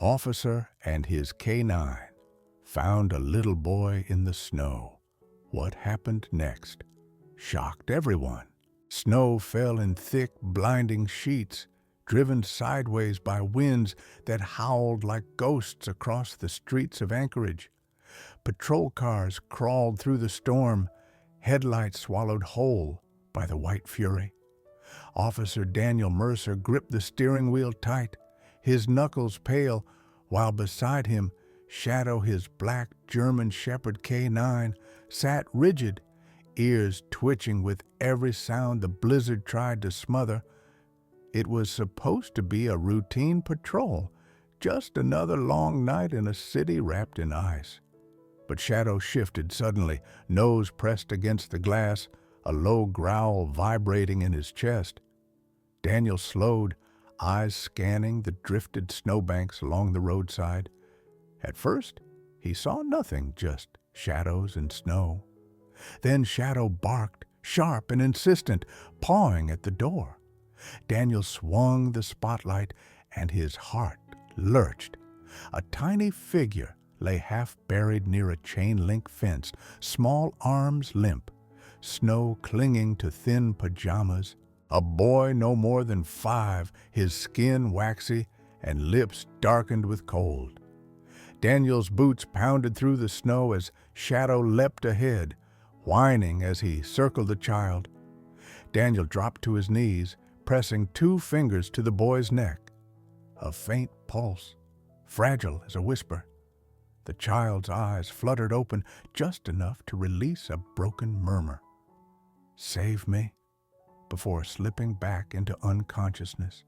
Officer and his K9 found a little boy in the snow. What happened next shocked everyone. Snow fell in thick, blinding sheets, driven sideways by winds that howled like ghosts across the streets of Anchorage. Patrol cars crawled through the storm, headlights swallowed whole by the white fury. Officer Daniel Mercer gripped the steering wheel tight, his knuckles pale, while beside him, Shadow, his black German Shepherd K9, sat rigid, ears twitching with every sound the blizzard tried to smother. It was supposed to be a routine patrol, just another long night in a city wrapped in ice. But Shadow shifted suddenly, nose pressed against the glass, a low growl vibrating in his chest. Daniel slowed, eyes scanning the drifted snowbanks along the roadside. At first, he saw nothing, just shadows and snow. Then Shadow barked, sharp and insistent, pawing at the door. Daniel swung the spotlight, and his heart lurched. A tiny figure lay half buried near a chain-link fence, small arms limp, snow clinging to thin pajamas. A boy no more than 5, his skin waxy and lips darkened with cold. Daniel's boots pounded through the snow as Shadow leapt ahead, whining as he circled the child. Daniel dropped to his knees, pressing 2 fingers to the boy's neck. A faint pulse, fragile as a whisper. The child's eyes fluttered open just enough to release a broken murmur. "Save me," before slipping back into unconsciousness.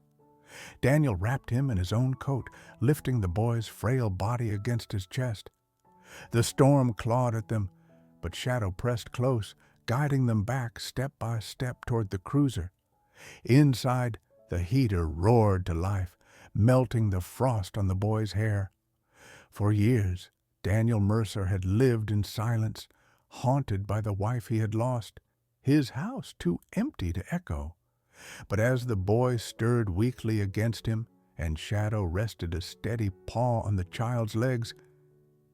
Daniel wrapped him in his own coat, lifting the boy's frail body against his chest. The storm clawed at them, but Shadow pressed close, guiding them back step by step toward the cruiser. Inside, the heater roared to life, melting the frost on the boy's hair. For years, Daniel Mercer had lived in silence, haunted by the wife he had lost, his house too empty to echo. But as the boy stirred weakly against him, and Shadow rested a steady paw on the child's legs,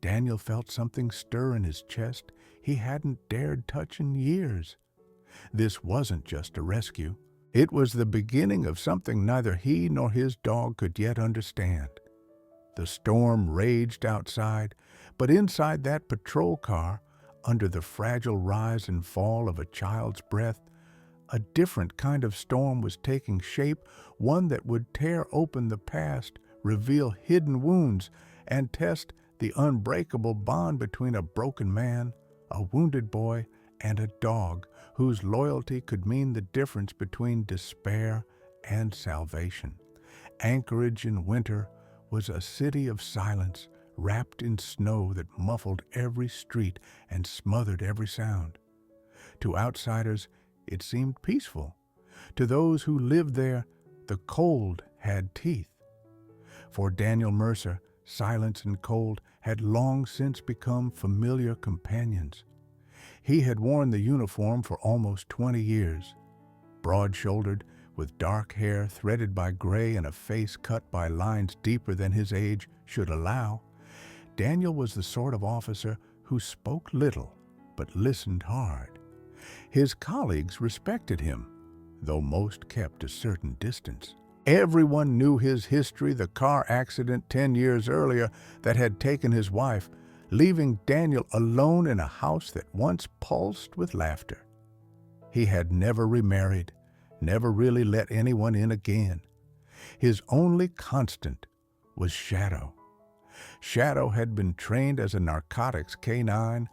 Daniel felt something stir in his chest he hadn't dared touch in years. This wasn't just a rescue. It was the beginning of something neither he nor his dog could yet understand. The storm raged outside, but inside that patrol car, under the fragile rise and fall of a child's breath, a different kind of storm was taking shape, one that would tear open the past, reveal hidden wounds, and test the unbreakable bond between a broken man, a wounded boy, and a dog whose loyalty could mean the difference between despair and salvation. Anchorage in winter was a city of silence, wrapped in snow that muffled every street and smothered every sound. To outsiders, it seemed peaceful. To those who lived there, the cold had teeth. For Daniel Mercer, silence and cold had long since become familiar companions. He had worn the uniform for almost 20 years. Broad-shouldered, with dark hair threaded by gray and a face cut by lines deeper than his age should allow, Daniel was the sort of officer who spoke little but listened hard. His colleagues respected him, though most kept a certain distance. Everyone knew his history, the car accident 10 years earlier that had taken his wife, leaving Daniel alone in a house that once pulsed with laughter. He had never remarried, never really let anyone in again. His only constant was Shadow. Shadow had been trained as a narcotics K9,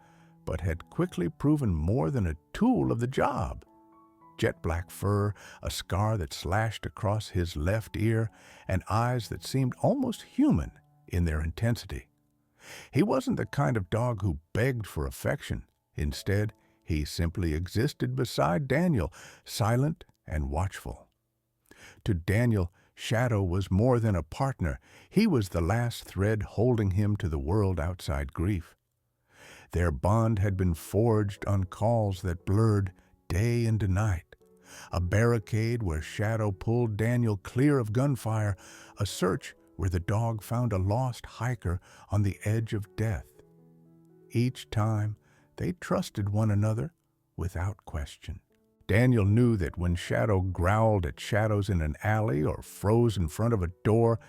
but had quickly proven more than a tool of the job. Jet black fur, a scar that slashed across his left ear, and eyes that seemed almost human in their intensity. He wasn't the kind of dog who begged for affection. Instead, he simply existed beside Daniel, silent and watchful. To Daniel, Shadow was more than a partner. He was the last thread holding him to the world outside grief. Their bond had been forged on calls that blurred day into night. A barricade where Shadow pulled Daniel clear of gunfire, a search where the dog found a lost hiker on the edge of death. Each time, they trusted one another without question. Daniel knew that when Shadow growled at shadows in an alley or froze in front of a door,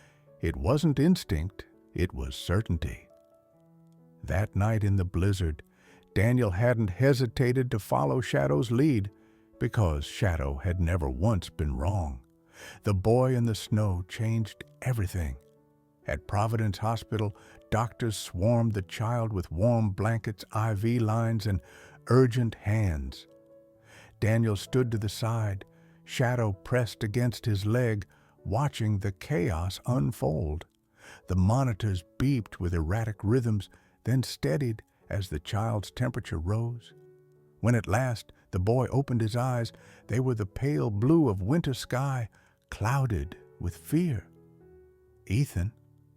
it wasn't instinct, it was certainty. That night in the blizzard, Daniel hadn't hesitated to follow Shadow's lead because Shadow had never once been wrong. The boy in the snow changed everything. At Providence Hospital, doctors swarmed the child with warm blankets, IV lines, and urgent hands. Daniel stood to the side, Shadow pressed against his leg, watching the chaos unfold. The monitors beeped with erratic rhythms, then steadied as the child's temperature rose. When at last the boy opened his eyes, they were the pale blue of winter sky, clouded with fear. "Ethan,"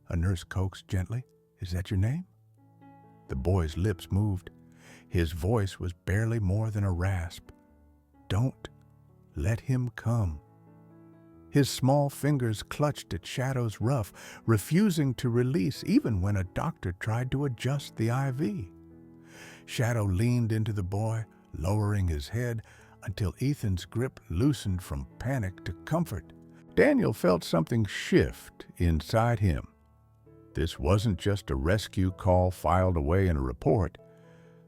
a nurse coaxed gently, "is that your name?" The boy's lips moved. His voice was barely more than a rasp. "Don't let him come." His small fingers clutched at Shadow's ruff, refusing to release even when a doctor tried to adjust the IV. Shadow leaned into the boy, lowering his head until Ethan's grip loosened from panic to comfort. Daniel felt something shift inside him. This wasn't just a rescue call filed away in a report.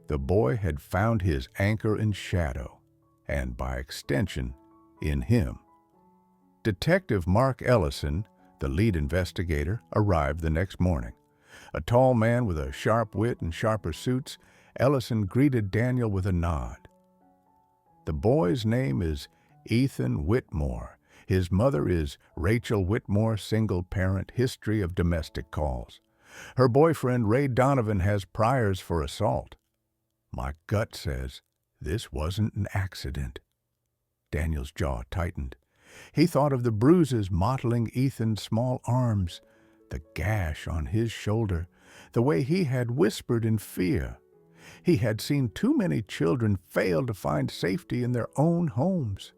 The boy had found his anchor in Shadow, and by extension, in him. Detective Mark Ellison, the lead investigator, arrived the next morning. A tall man with a sharp wit and sharper suits, Ellison greeted Daniel with a nod. "The boy's name is Ethan Whitmore. His mother is Rachel Whitmore, single parent, history of domestic calls. Her boyfriend, Ray Donovan, has priors for assault. My gut says this wasn't an accident." Daniel's jaw tightened. He thought of the bruises mottling Ethan's small arms, the gash on his shoulder, the way he had whispered in fear. He had seen too many children fail to find safety in their own homes.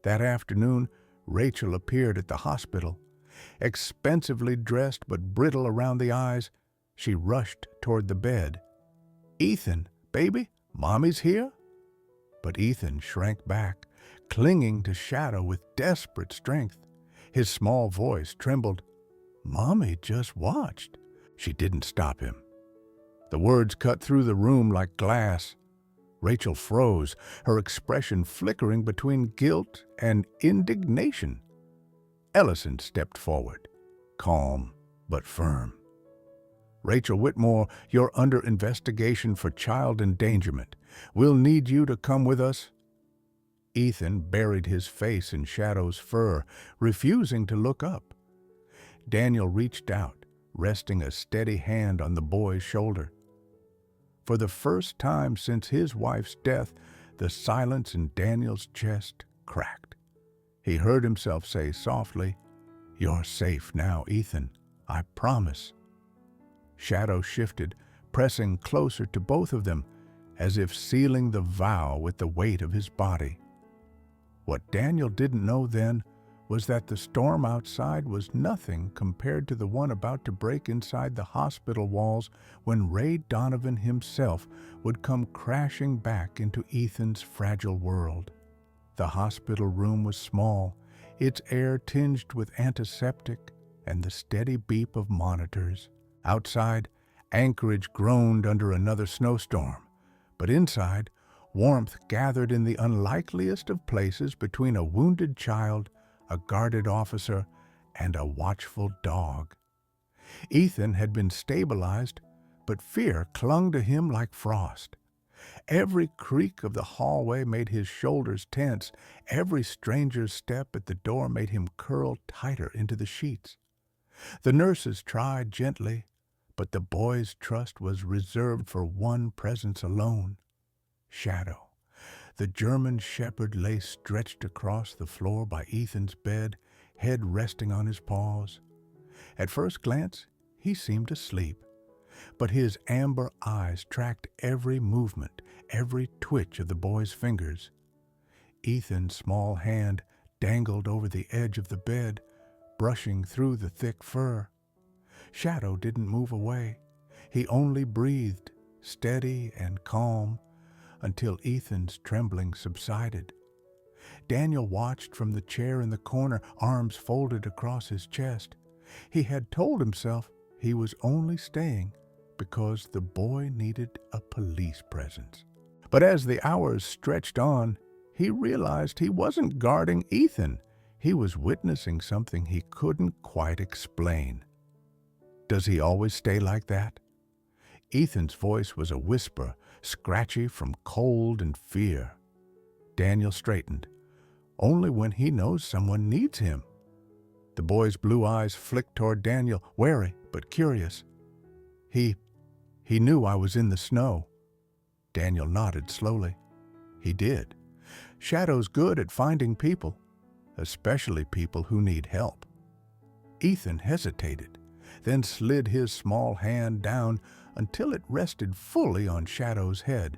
That afternoon, Rachel appeared at the hospital. Expensively dressed but brittle around the eyes, she rushed toward the bed. "Ethan, baby, Mommy's here?" But Ethan shrank back, clinging to Shadow with desperate strength. His small voice trembled. "Mommy just watched." She didn't stop him. The words cut through the room like glass. Rachel froze, her expression flickering between guilt and indignation. Ellison stepped forward, calm but firm. "Rachel Whitmore, you're under investigation for child endangerment. We'll need you to come with us." Ethan buried his face in Shadow's fur, refusing to look up. Daniel reached out, resting a steady hand on the boy's shoulder. For the first time since his wife's death, the silence in Daniel's chest cracked. He heard himself say softly, "You're safe now, Ethan. I promise." Shadow shifted, pressing closer to both of them, as if sealing the vow with the weight of his body. What Daniel didn't know then was that the storm outside was nothing compared to the one about to break inside the hospital walls when Ray Donovan himself would come crashing back into Ethan's fragile world. The hospital room was small, its air tinged with antiseptic and the steady beep of monitors. Outside, Anchorage groaned under another snowstorm, but inside, warmth gathered in the unlikeliest of places between a wounded child, a guarded officer, and a watchful dog. Ethan had been stabilized, but fear clung to him like frost. Every creak of the hallway made his shoulders tense. Every stranger's step at the door made him curl tighter into the sheets. The nurses tried gently, but the boy's trust was reserved for one presence alone: Shadow. The German shepherd lay stretched across the floor by Ethan's bed, head resting on his paws. At first glance, he seemed asleep, but his amber eyes tracked every movement, every twitch of the boy's fingers. Ethan's small hand dangled over the edge of the bed, brushing through the thick fur. Shadow didn't move away. He only breathed, steady and calm, until Ethan's trembling subsided. Daniel watched from the chair in the corner, arms folded across his chest. He had told himself he was only staying because the boy needed a police presence. But as the hours stretched on, he realized he wasn't guarding Ethan. He was witnessing something he couldn't quite explain. Does he always stay like that? Ethan's voice was a whisper, scratchy from cold and fear. Daniel straightened. Only when he knows someone needs him. The boy's blue eyes flicked toward Daniel, wary but curious. He knew I was in the snow. Daniel nodded slowly. He did. Shadow's good at finding people, especially people who need help. Ethan hesitated, then slid his small hand down until it rested fully on Shadow's head.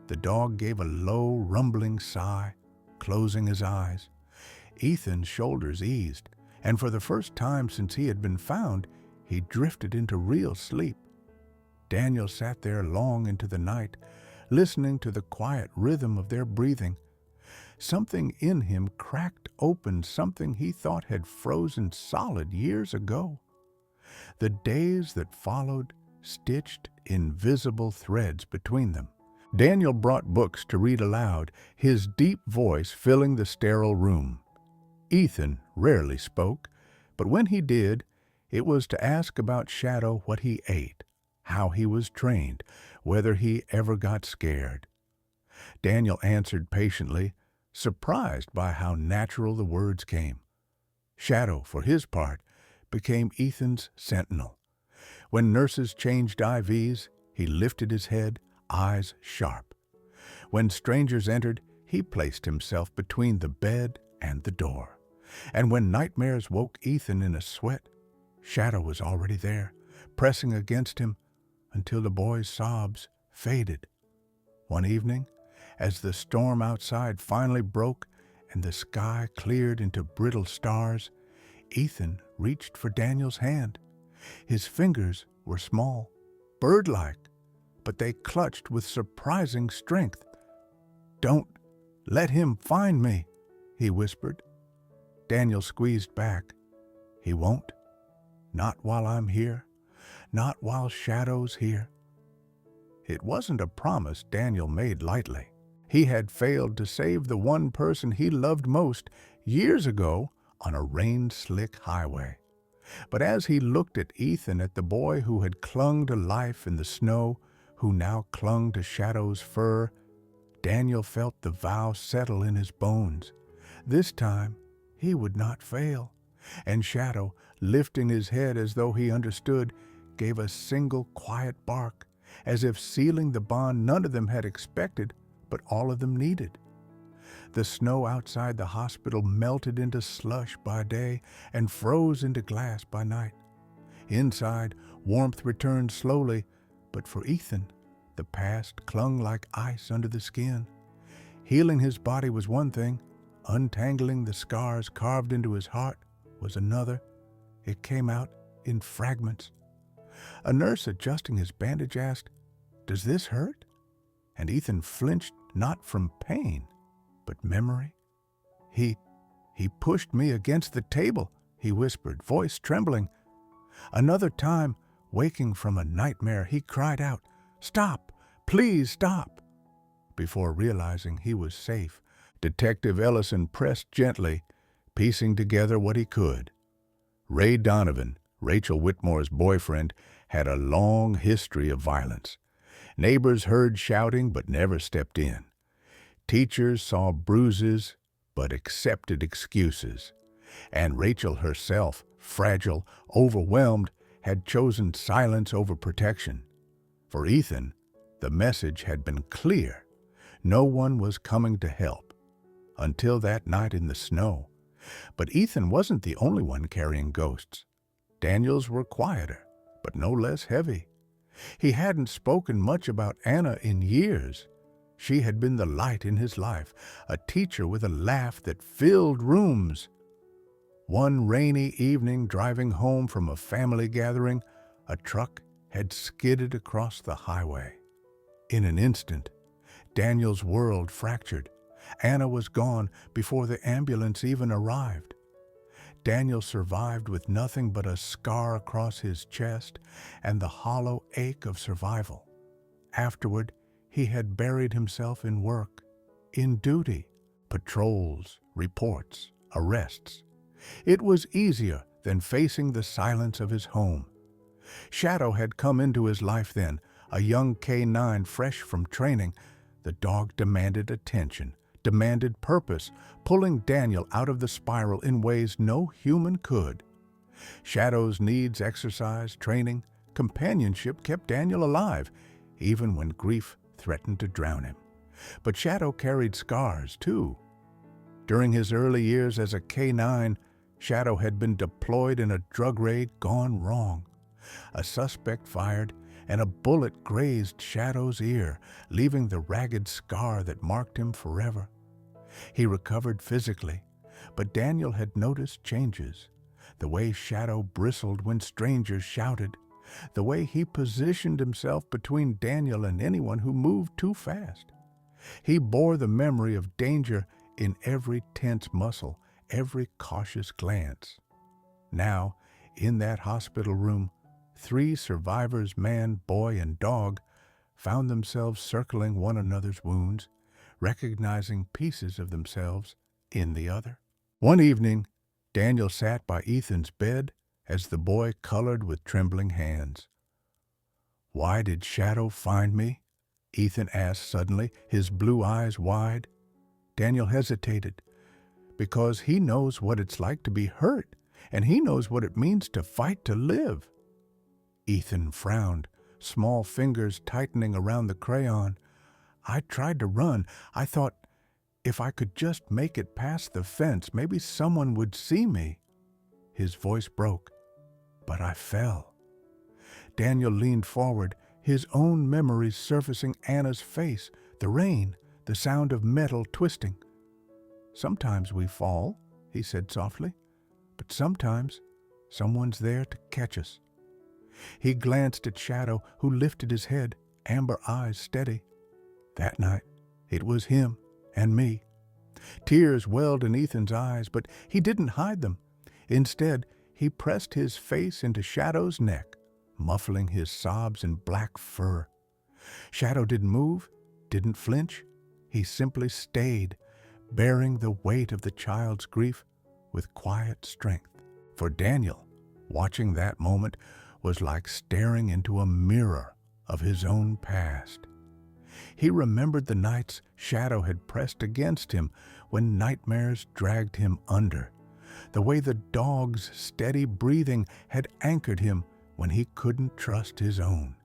The dog gave a low, rumbling sigh, closing his eyes. Ethan's shoulders eased, and for the first time since he had been found, he drifted into real sleep. Daniel sat there long into the night, listening to the quiet rhythm of their breathing. Something in him cracked open something he thought had frozen solid years ago. The days that followed stitched invisible threads between them. Daniel brought books to read aloud, his deep voice filling the sterile room. Ethan rarely spoke, but when he did, it was to ask about Shadow, what he ate, how he was trained, whether he ever got scared. Daniel answered patiently, surprised by how natural the words came. Shadow, for his part, became Ethan's sentinel. When nurses changed IVs, he lifted his head, eyes sharp. When strangers entered, he placed himself between the bed and the door. And when nightmares woke Ethan in a sweat, Shadow was already there, pressing against him until the boy's sobs faded. One evening, as the storm outside finally broke and the sky cleared into brittle stars, Ethan reached for Daniel's hand. His fingers were small, bird-like, but they clutched with surprising strength. "Don't let him find me," he whispered. Daniel squeezed back. "He won't. Not while I'm here. Not while Shadow's here." It wasn't a promise Daniel made lightly. He had failed to save the one person he loved most years ago on a rain-slick highway. But as he looked at Ethan, at the boy who had clung to life in the snow, who now clung to Shadow's fur, Daniel felt the vow settle in his bones. This time, he would not fail. And Shadow, lifting his head as though he understood, gave a single quiet bark, as if sealing the bond none of them had expected, but all of them needed. The snow outside the hospital melted into slush by day and froze into glass by night. Inside, warmth returned slowly, but for Ethan, the past clung like ice under the skin. Healing his body was one thing, untangling the scars carved into his heart was another. It came out in fragments. A nurse adjusting his bandage asked, "Does this hurt?" And Ethan flinched not from pain, but memory. He pushed me against the table," he whispered, voice trembling. Another time, waking from a nightmare, he cried out, "Stop! Please stop!" Before realizing he was safe, Detective Ellison pressed gently, piecing together what he could. Ray Donovan, Rachel Whitmore's boyfriend, had a long history of violence. Neighbors heard shouting but never stepped in. Teachers saw bruises but accepted excuses. And Rachel herself, fragile, overwhelmed, had chosen silence over protection. For Ethan, the message had been clear. No one was coming to help. Until that night in the snow. But Ethan wasn't the only one carrying ghosts. Daniel's were quieter, but no less heavy. He hadn't spoken much about Anna in years. She had been the light in his life, a teacher with a laugh that filled rooms. One rainy evening, driving home from a family gathering, a truck had skidded across the highway. In an instant, Daniel's world fractured. Anna was gone before the ambulance even arrived. Daniel survived with nothing but a scar across his chest and the hollow ache of survival. Afterward, he had buried himself in work, in duty, patrols, reports, arrests. It was easier than facing the silence of his home. Shadow had come into his life then, a young K9 fresh from training. The dog demanded attention, demanded purpose, pulling Daniel out of the spiral in ways no human could. Shadow's needs, exercise, training, companionship kept Daniel alive, even when grief threatened to drown him. But Shadow carried scars, too. During his early years as a K9, Shadow had been deployed in a drug raid gone wrong. A suspect fired, and a bullet grazed Shadow's ear, leaving the ragged scar that marked him forever. He recovered physically, but Daniel had noticed changes. The way Shadow bristled when strangers shouted, the way he positioned himself between Daniel and anyone who moved too fast. He bore the memory of danger in every tense muscle, every cautious glance. Now, in that hospital room, 3 survivors, man, boy, and dog, found themselves circling one another's wounds, recognizing pieces of themselves in the other. One evening, Daniel sat by Ethan's bed as the boy colored with trembling hands. "Why did Shadow find me?" Ethan asked suddenly, his blue eyes wide. Daniel hesitated. "Because he knows what it's like to be hurt, and he knows what it means to fight to live." Ethan frowned, small fingers tightening around the crayon. "I tried to run. I thought if I could just make it past the fence, maybe someone would see me." His voice broke. "But I fell." Daniel leaned forward, his own memories surfacing: Anna's face, the rain, the sound of metal twisting. "Sometimes we fall," he said softly, "but sometimes someone's there to catch us." He glanced at Shadow, who lifted his head, amber eyes steady. That night, it was him and me. Tears welled in Ethan's eyes, but he didn't hide them. Instead, he pressed his face into Shadow's neck, muffling his sobs in black fur. Shadow didn't move, didn't flinch. He simply stayed, bearing the weight of the child's grief with quiet strength. For Daniel, watching that moment was like staring into a mirror of his own past. He remembered the nights Shadow had pressed against him when nightmares dragged him under, the way the dog's steady breathing had anchored him when he couldn't trust his own.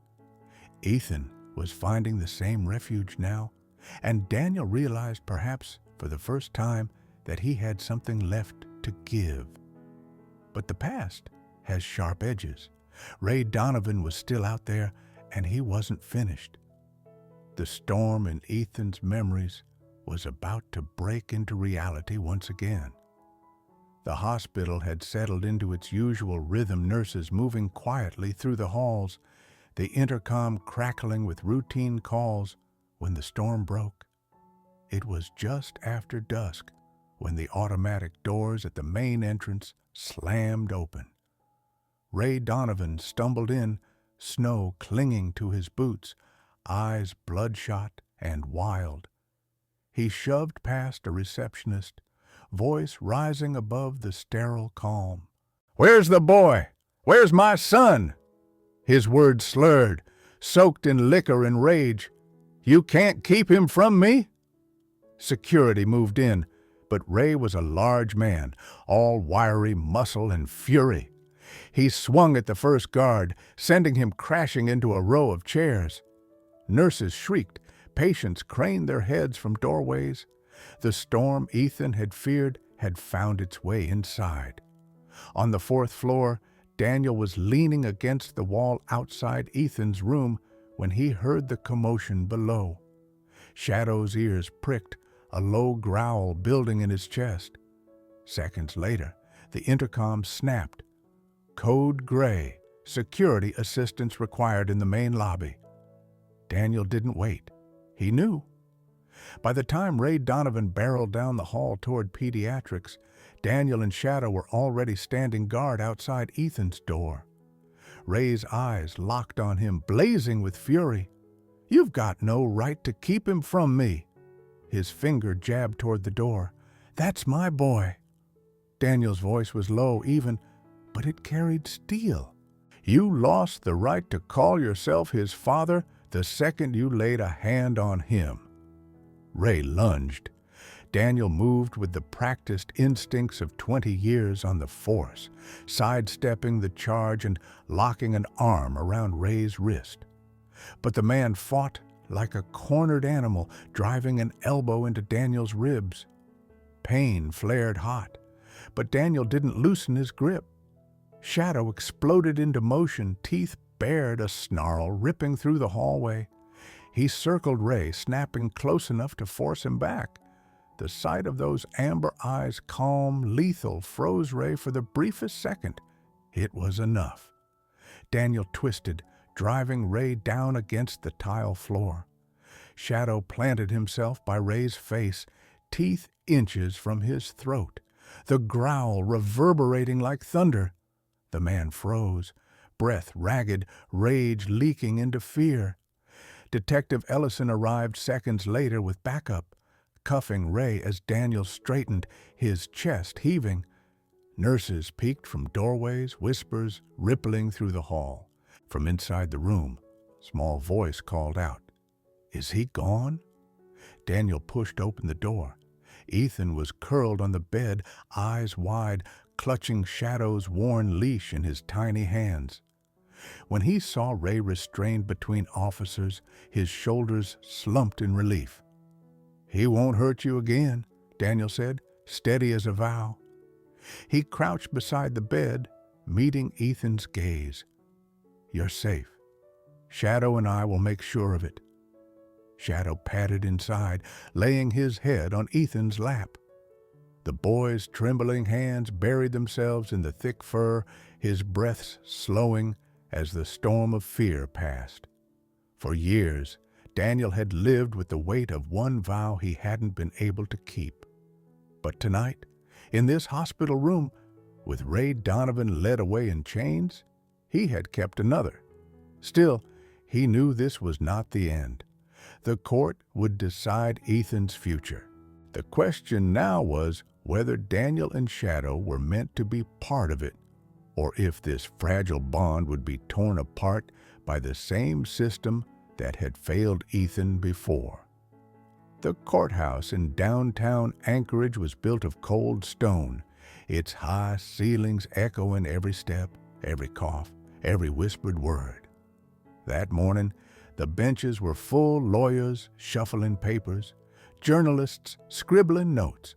Ethan was finding the same refuge now, and Daniel realized, perhaps for the first time, that he had something left to give. But the past has sharp edges. Ray Donovan was still out there, and he wasn't finished. The storm in Ethan's memories was about to break into reality once again. The hospital had settled into its usual rhythm, nurses moving quietly through the halls, the intercom crackling with routine calls, when the storm broke. It was just after dusk when the automatic doors at the main entrance slammed open. Ray Donovan stumbled in, snow clinging to his boots, eyes bloodshot and wild. He shoved past a receptionist, voice rising above the sterile calm. "Where's the boy? Where's my son?" His words slurred, soaked in liquor and rage. "You can't keep him from me?" Security moved in, but Ray was a large man, all wiry muscle and fury. He swung at the first guard, sending him crashing into a row of chairs. Nurses shrieked, patients craned their heads from doorways. The storm Ethan had feared had found its way inside. On the 4th floor, Daniel was leaning against the wall outside Ethan's room when he heard the commotion below. Shadow's ears pricked, a low growl building in his chest. Seconds later, The intercom snapped. Code Gray, security assistance required in the main lobby. Daniel didn't wait. He knew. By the time Ray Donovan barreled down the hall toward pediatrics, Daniel and Shadow were already standing guard outside Ethan's door. Ray's eyes locked on him, blazing with fury. "You've got no right to keep him from me." His finger jabbed toward the door. "That's my boy." Daniel's voice was low, even, but it carried steel. "You lost the right to call yourself his father the second you laid a hand on him." Ray lunged. Daniel moved with the practiced instincts of 20 years on the force, sidestepping the charge and locking an arm around Ray's wrist. But the man fought like a cornered animal, driving an elbow into Daniel's ribs. Pain flared hot, but Daniel didn't loosen his grip. Shadow exploded into motion, teeth bared, a snarl ripping through the hallway. He circled Ray, snapping close enough to force him back. The sight of those amber eyes, calm, lethal, froze Ray for the briefest second. It was enough. Daniel twisted, driving Ray down against the tile floor. Shadow planted himself by Ray's face, teeth inches from his throat, the growl reverberating like thunder. The man froze, breath ragged, rage leaking into fear. Detective Ellison arrived seconds later with backup, cuffing Ray as Daniel straightened, his chest heaving. Nurses peeked from doorways, whispers rippling through the hall. From inside the room, small voice called out, "Is he gone?" Daniel pushed open the door. Ethan was curled on the bed, eyes wide, clutching Shadow's worn leash in his tiny hands. When he saw Ray restrained between officers, his shoulders slumped in relief. "He won't hurt you again," Daniel said, steady as a vow. He crouched beside the bed, meeting Ethan's gaze. "You're safe. Shadow and I will make sure of it." Shadow padded inside, laying his head on Ethan's lap. The boy's trembling hands buried themselves in the thick fur, his breath slowing as the storm of fear passed. For years, Daniel had lived with the weight of one vow he hadn't been able to keep. But tonight, in this hospital room, with Ray Donovan led away in chains, he had kept another. Still, he knew this was not the end. The court would decide Ethan's future. The question now was whether Daniel and Shadow were meant to be part of it, or if this fragile bond would be torn apart by the same system that had failed Ethan before. The courthouse in downtown Anchorage was built of cold stone, its high ceilings echoing every step, every cough, every whispered word. That morning, the benches were full, lawyers shuffling papers, journalists scribbling notes,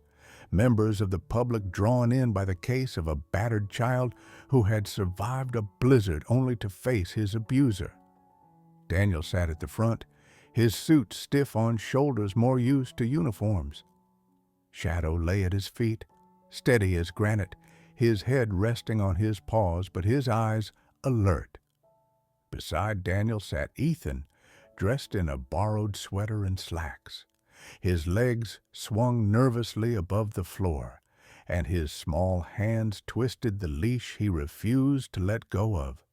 members of the public drawn in by the case of a battered child who had survived a blizzard only to face his abuser. Daniel sat at the front, his suit stiff on shoulders more used to uniforms. Shadow lay at his feet, steady as granite, his head resting on his paws, but his eyes alert. Beside Daniel sat Ethan, dressed in a borrowed sweater and slacks. His legs swung nervously above the floor, and his small hands twisted the leash he refused to let go of.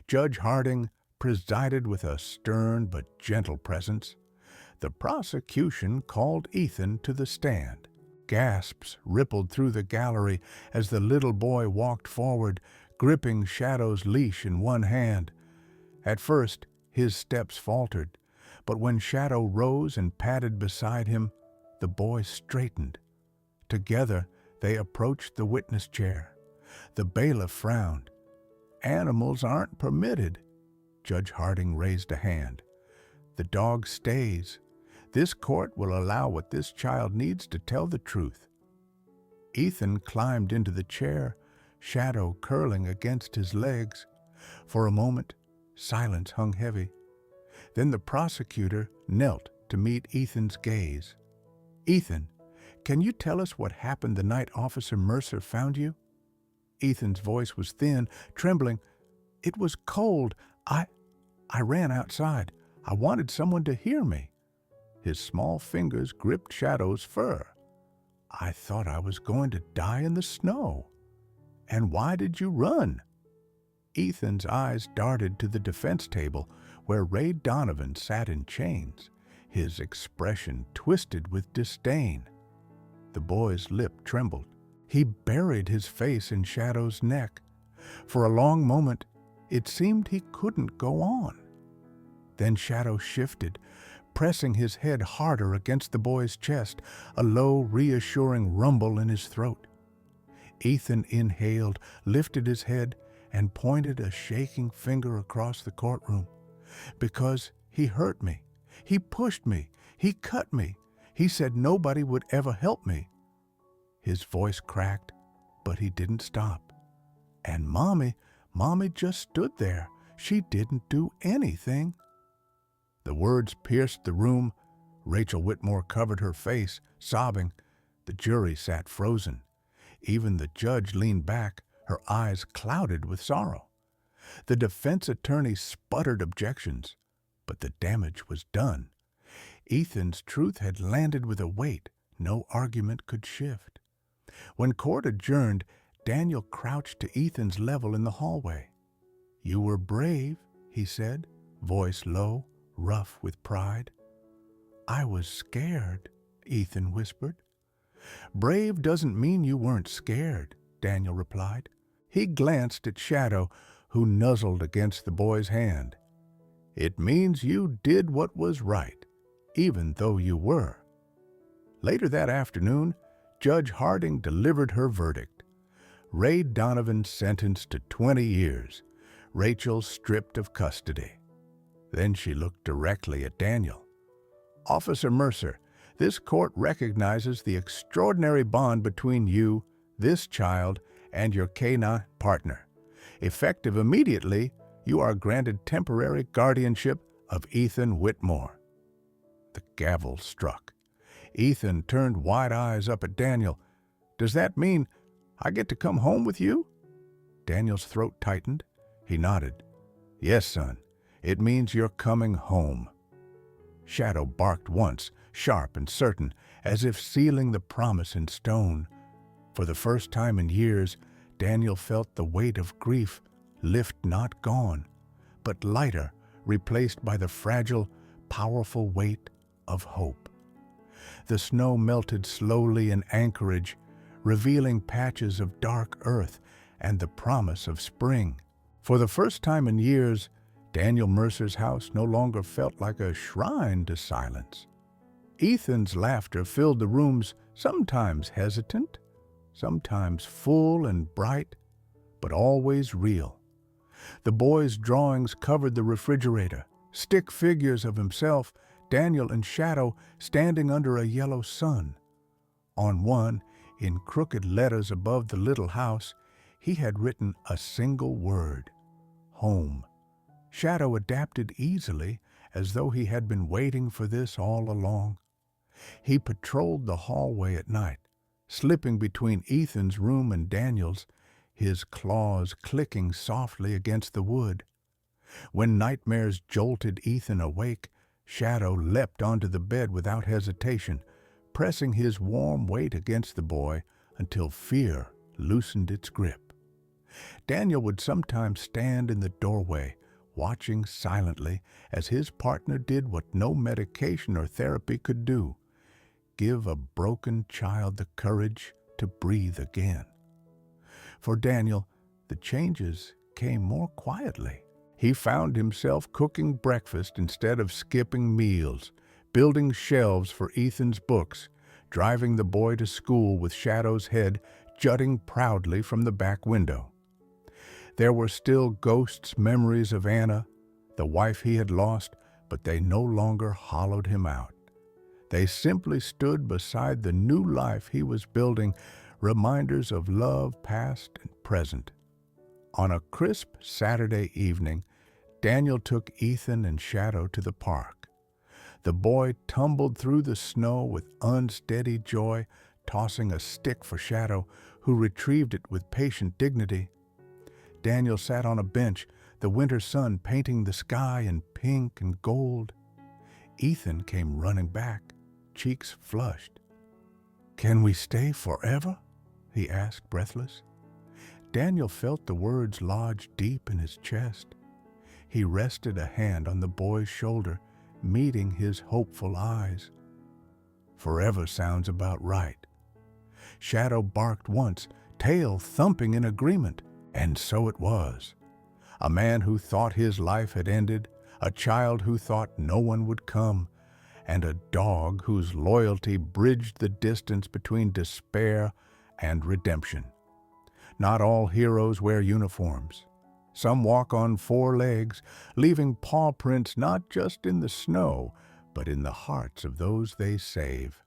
Judge Harding presided with a stern but gentle presence. The prosecution called Ethan to the stand. Gasps rippled through the gallery as the little boy walked forward, gripping Shadow's leash in one hand. At first, his steps faltered, but when Shadow rose and padded beside him, the boy straightened. Together, they approached the witness chair. The bailiff frowned. "Animals aren't permitted." Judge Harding raised a hand. "The dog stays. This court will allow what this child needs to tell the truth." Ethan climbed into the chair, Shadow curling against his legs. For a moment, silence hung heavy. Then the prosecutor knelt to meet Ethan's gaze. "Ethan, can you tell us what happened the night Officer Mercer found you?" Ethan's voice was thin, trembling. "It was cold. I ran outside. I wanted someone to hear me." His small fingers gripped Shadow's fur. "I thought I was going to die in the snow." "And why did you run?" Ethan's eyes darted to the defense table where Ray Donovan sat in chains, his expression twisted with disdain. The boy's lip trembled. He buried his face in Shadow's neck. For a long moment, it seemed he couldn't go on. Then Shadow shifted, pressing his head harder against the boy's chest, a low, reassuring rumble in his throat. Ethan inhaled, lifted his head, and pointed a shaking finger across the courtroom. "Because he hurt me. He pushed me. He cut me. He said nobody would ever help me." His voice cracked, but he didn't stop. "And Mommy just stood there. She didn't do anything." The words pierced the room. Rachel Whitmore covered her face, sobbing. The jury sat frozen. Even the judge leaned back, her eyes clouded with sorrow. The defense attorney sputtered objections, but the damage was done. Ethan's truth had landed with a weight no argument could shift. When court adjourned, Daniel crouched to Ethan's level in the hallway. "You were brave," he said, voice low, rough with pride. "I was scared," Ethan whispered. "Brave doesn't mean you weren't scared," Daniel replied. He glanced at Shadow, who nuzzled against the boy's hand. "It means you did what was right, even though you were." Later that afternoon, Judge Harding delivered her verdict. Ray Donovan sentenced to 20 years, Rachel stripped of custody. Then she looked directly at Daniel. "Officer Mercer, this court recognizes the extraordinary bond between you, this child, and your canine partner. Effective immediately, you are granted temporary guardianship of Ethan Whitmore." The gavel struck. Ethan turned wide eyes up at Daniel. "Does that mean I get to come home with you?" Daniel's throat tightened. He nodded. "Yes, son. It means you're coming home." Shadow barked once, sharp and certain, as if sealing the promise in stone. For the first time in years, Daniel felt the weight of grief lift not gone, but lighter, replaced by the fragile, powerful weight of hope. The snow melted slowly in Anchorage, revealing patches of dark earth and the promise of spring. For the first time in years, Daniel Mercer's house no longer felt like a shrine to silence. Ethan's laughter filled the rooms, sometimes hesitant, sometimes full and bright, but always real. The boy's drawings covered the refrigerator, stick figures of himself, Daniel and Shadow, standing under a yellow sun. On one, in crooked letters above the little house, he had written a single word: home. Shadow adapted easily, as though he had been waiting for this all along. He patrolled the hallway at night, slipping between Ethan's room and Daniel's, his claws clicking softly against the wood. When nightmares jolted Ethan awake, Shadow leapt onto the bed without hesitation, pressing his warm weight against the boy until fear loosened its grip. Daniel would sometimes stand in the doorway, watching silently as his partner did what no medication or therapy could do: give a broken child the courage to breathe again. For Daniel, the changes came more quietly. He found himself cooking breakfast instead of skipping meals, building shelves for Ethan's books, driving the boy to school with Shadow's head jutting proudly from the back window. There were still Ghost's memories of Anna, the wife he had lost, but they no longer hollowed him out. They simply stood beside the new life he was building, reminders of love past and present. On a crisp Saturday evening, Daniel took Ethan and Shadow to the park. The boy tumbled through the snow with unsteady joy, tossing a stick for Shadow, who retrieved it with patient dignity. Daniel sat on a bench, the winter sun painting the sky in pink and gold. Ethan came running back, cheeks flushed. "Can we stay forever?" he asked, breathless. Daniel felt the words lodge deep in his chest. He rested a hand on the boy's shoulder, meeting his hopeful eyes. "Forever sounds about right." Shadow barked once, tail thumping in agreement, and so it was. A man who thought his life had ended, a child who thought no one would come, and a dog whose loyalty bridged the distance between despair and redemption. Not all heroes wear uniforms. Some walk on four legs, leaving paw prints not just in the snow, but in the hearts of those they save.